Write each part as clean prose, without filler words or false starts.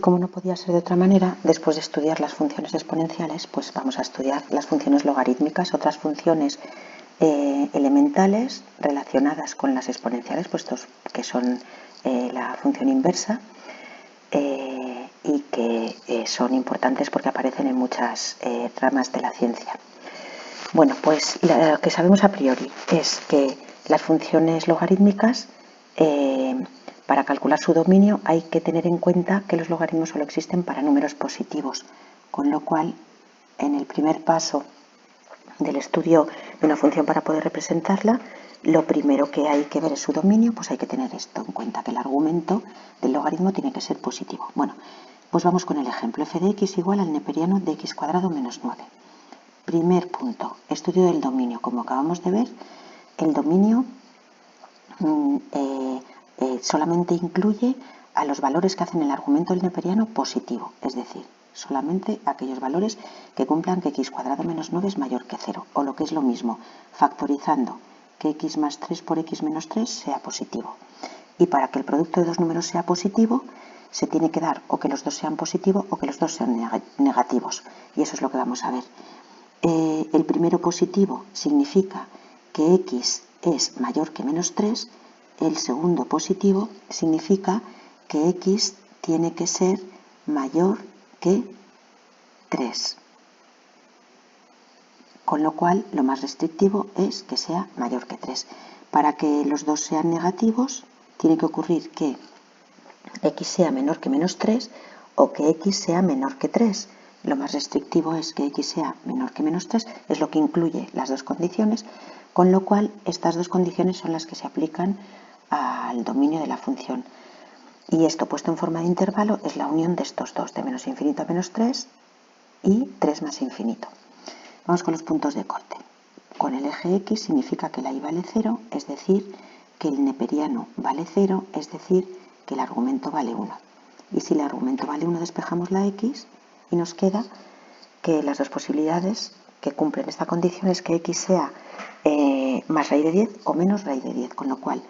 como no podía ser de otra manera, después de estudiar las funciones exponenciales, pues vamos a estudiar las funciones logarítmicas, otras funciones elementales relacionadas con las exponenciales, puestos que son la función inversa y que son importantes porque aparecen en muchas ramas de la ciencia. Bueno, pues lo que sabemos a priori es que las funciones logarítmicas, para calcular su dominio hay que tener en cuenta que los logaritmos solo existen para números positivos, con lo cual en el primer paso del estudio de una función para poder representarla, lo primero que hay que ver es su dominio, pues hay que tener esto en cuenta, que el argumento del logaritmo tiene que ser positivo. Bueno, pues vamos con el ejemplo, f de x igual al neperiano de x cuadrado menos 9. Primer punto, estudio del dominio. Como acabamos de ver, el dominio solamente incluye a los valores que hacen el argumento del neperiano positivo, es decir, solamente aquellos valores que cumplan que x cuadrado menos 9 es mayor que 0, o lo que es lo mismo, factorizando que x más 3 por x menos 3 sea positivo. Y para que el producto de dos números sea positivo, se tiene que dar o que los dos sean positivos o que los dos sean negativos. Y eso es lo que vamos a ver. El primero positivo significa que x es mayor que menos 3, el segundo positivo significa que x tiene que ser mayor que 3. Con lo cual, lo más restrictivo es que sea mayor que 3. Para que los dos sean negativos, tiene que ocurrir que x sea menor que menos 3 o que x sea menor que 3. Lo más restrictivo es que x sea menor que menos 3, es lo que incluye las dos condiciones, con lo cual estas dos condiciones son las que se aplican al dominio de la función. Y esto puesto en forma de intervalo es la unión de estos dos, de menos infinito a menos 3 y 3 más infinito. Vamos con los puntos de corte. Con el eje x significa que la y vale 0, es decir, que el neperiano vale 0, es decir, que el argumento vale 1. Y si el argumento vale 1, despejamos la x y nos queda que las dos posibilidades que cumplen esta condición es que x sea más raíz de 10 o menos raíz de 10, con lo cual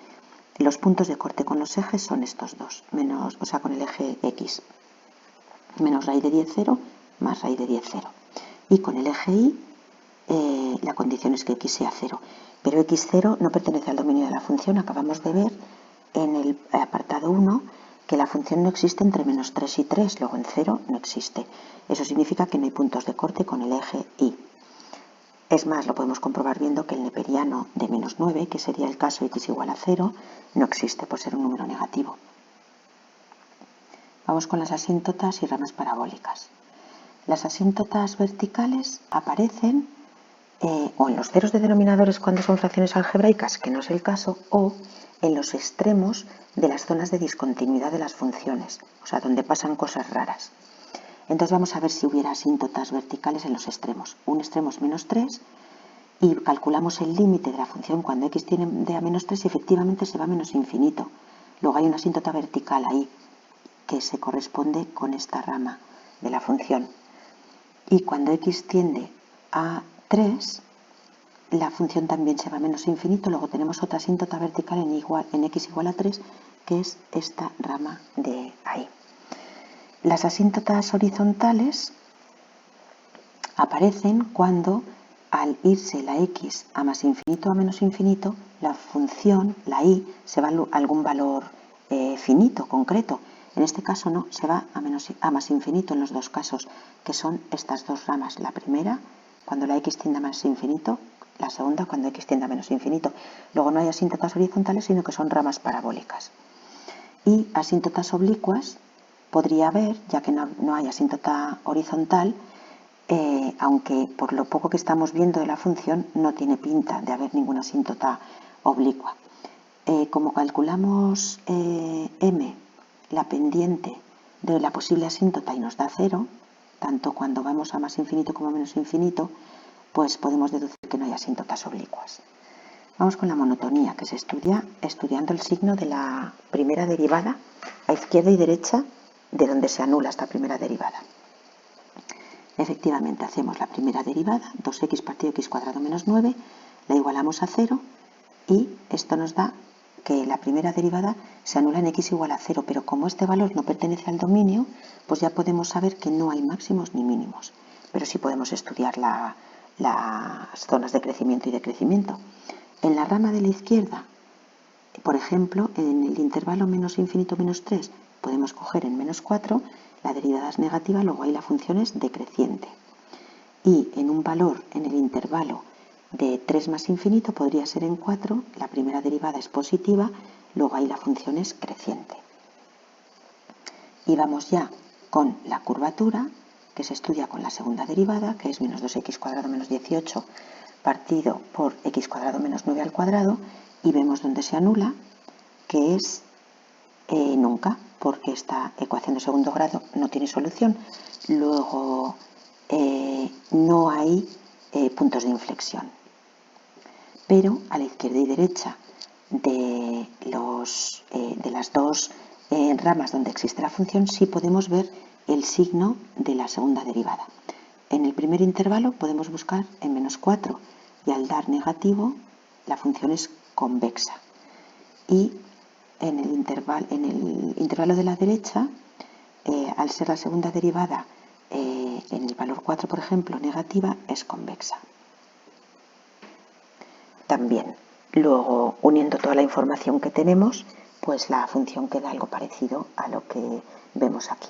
los puntos de corte con los ejes son estos dos, con el eje x, menos raíz de 10, 0, más raíz de 10, 0. Y con el eje y, la condición es que x sea 0. Pero x0 no pertenece al dominio de la función. Acabamos de ver en el apartado 1 que la función no existe entre menos 3 y 3, luego en 0 no existe. Eso significa que no hay puntos de corte con el eje y. Es más, lo podemos comprobar viendo que el neperiano de menos 9, que sería el caso x igual a 0, no existe por ser un número negativo. Vamos con las asíntotas y ramas parabólicas. Las asíntotas verticales aparecen o en los ceros de denominadores cuando son fracciones algebraicas, que no es el caso, o en los extremos de las zonas de discontinuidad de las funciones, o sea, donde pasan cosas raras. Entonces vamos a ver si hubiera asíntotas verticales en los extremos. Un extremo es menos 3 y calculamos el límite de la función cuando x tiende a menos 3 y efectivamente se va a menos infinito. Luego hay una asíntota vertical ahí que se corresponde con esta rama de la función. Y cuando x tiende a 3, la función también se va a menos infinito. Luego tenemos otra asíntota vertical en x igual a 3, que es esta rama de ahí. Las asíntotas horizontales aparecen cuando al irse la x a más infinito o a menos infinito, la función, la y, se va a algún valor finito, concreto. En este caso no, se va a más infinito en los dos casos, que son estas dos ramas. La primera, cuando la x tiende a más infinito, la segunda, cuando x tiende a menos infinito. Luego no hay asíntotas horizontales, sino que son ramas parabólicas. Y asíntotas oblicuas podría haber, ya que no hay asíntota horizontal, aunque por lo poco que estamos viendo de la función no tiene pinta de haber ninguna asíntota oblicua. Como calculamos m, la pendiente de la posible asíntota, y nos da 0, tanto cuando vamos a más infinito como a menos infinito, pues podemos deducir que no hay asíntotas oblicuas. Vamos con la monotonía, que se estudia estudiando el signo de la primera derivada a izquierda y derecha de donde se anula esta primera derivada. Efectivamente, hacemos la primera derivada, 2x partido x cuadrado menos 9, la igualamos a 0 y esto nos da que la primera derivada se anula en x igual a 0, pero como este valor no pertenece al dominio, pues ya podemos saber que no hay máximos ni mínimos, pero sí podemos estudiar las zonas de crecimiento y decrecimiento. En la rama de la izquierda, por ejemplo, en el intervalo menos infinito menos 3, podemos coger en menos 4, la derivada es negativa, luego ahí la función es decreciente. Y en un valor en el intervalo de 3 más infinito podría ser en 4, la primera derivada es positiva, luego ahí la función es creciente. Y vamos ya con la curvatura, que se estudia con la segunda derivada, que es menos 2x cuadrado menos 18 partido por x cuadrado menos 9 al cuadrado, y vemos dónde se anula, que es nunca, porque esta ecuación de segundo grado no tiene solución. Luego no hay puntos de inflexión. Pero a la izquierda y derecha de las dos ramas donde existe la función sí podemos ver el signo de la segunda derivada. En el primer intervalo podemos buscar en menos 4 y al dar negativo la función es convexa. Y en el intervalo de la derecha, al ser la segunda derivada en el valor 4, por ejemplo, negativa, es convexa. También, luego, uniendo toda la información que tenemos, pues la función queda algo parecido a lo que vemos aquí.